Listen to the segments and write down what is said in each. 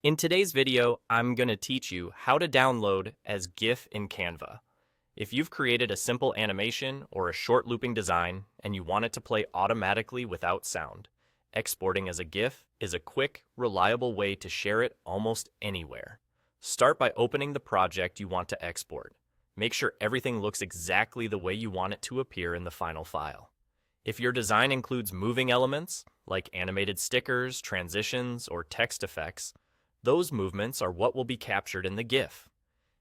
In today's video, I'm going to teach you how to download as GIF in Canva. If you've created a simple animation or a short looping design and you want it to play automatically without sound, exporting as a GIF is a quick, reliable way to share it almost anywhere. Start by opening the project you want to export. Make sure everything looks exactly the way you want it to appear in the final file. If your design includes moving elements, like animated stickers, transitions, or text effects, those movements are what will be captured in the GIF.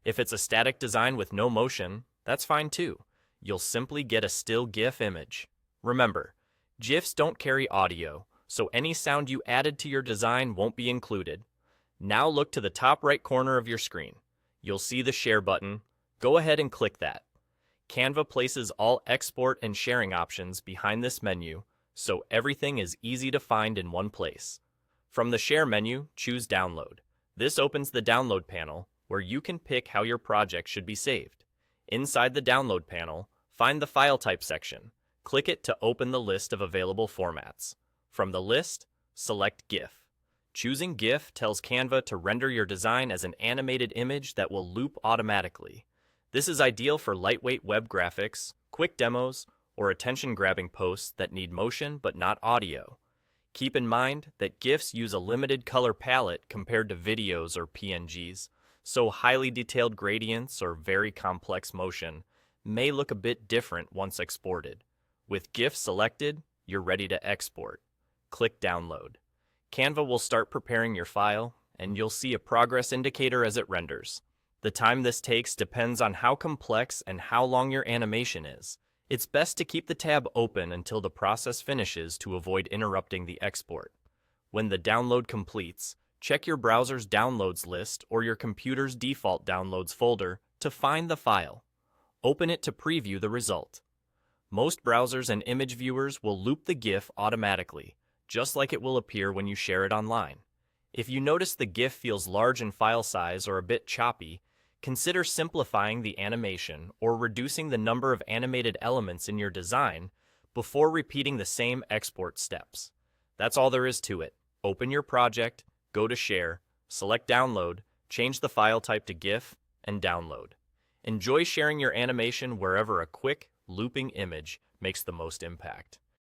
If it's a static design with no motion, that's fine too. You'll simply get a still GIF image. Remember, GIFs don't carry audio, so any sound you added to your design won't be included. Now look to the top right corner of your screen. You'll see the Share button. Go ahead and click that. Canva places all export and sharing options behind this menu, so everything is easy to find in one place. From the Share menu, choose Download. This opens the Download panel, where you can pick how your project should be saved. Inside the Download panel, find the File Type section. Click it to open the list of available formats. From the list, select GIF. Choosing GIF tells Canva to render your design as an animated image that will loop automatically. This is ideal for lightweight web graphics, quick demos, or attention-grabbing posts that need motion but not audio. Keep in mind that GIFs use a limited color palette compared to videos or PNGs, so highly detailed gradients or very complex motion may look a bit different once exported. With GIF selected, you're ready to export. Click Download. Canva will start preparing your file, and you'll see a progress indicator as it renders. The time this takes depends on how complex and how long your animation is. It's best to keep the tab open until the process finishes to avoid interrupting the export. When the download completes, check your browser's downloads list or your computer's default downloads folder to find the file. Open it to preview the result. Most browsers and image viewers will loop the GIF automatically, just like it will appear when you share it online. If you notice the GIF feels large in file size or a bit choppy, consider simplifying the animation or reducing the number of animated elements in your design before repeating the same export steps. That's all there is to it. Open your project, go to Share, select Download, change the file type to GIF, and download. Enjoy sharing your animation wherever a quick, looping image makes the most impact.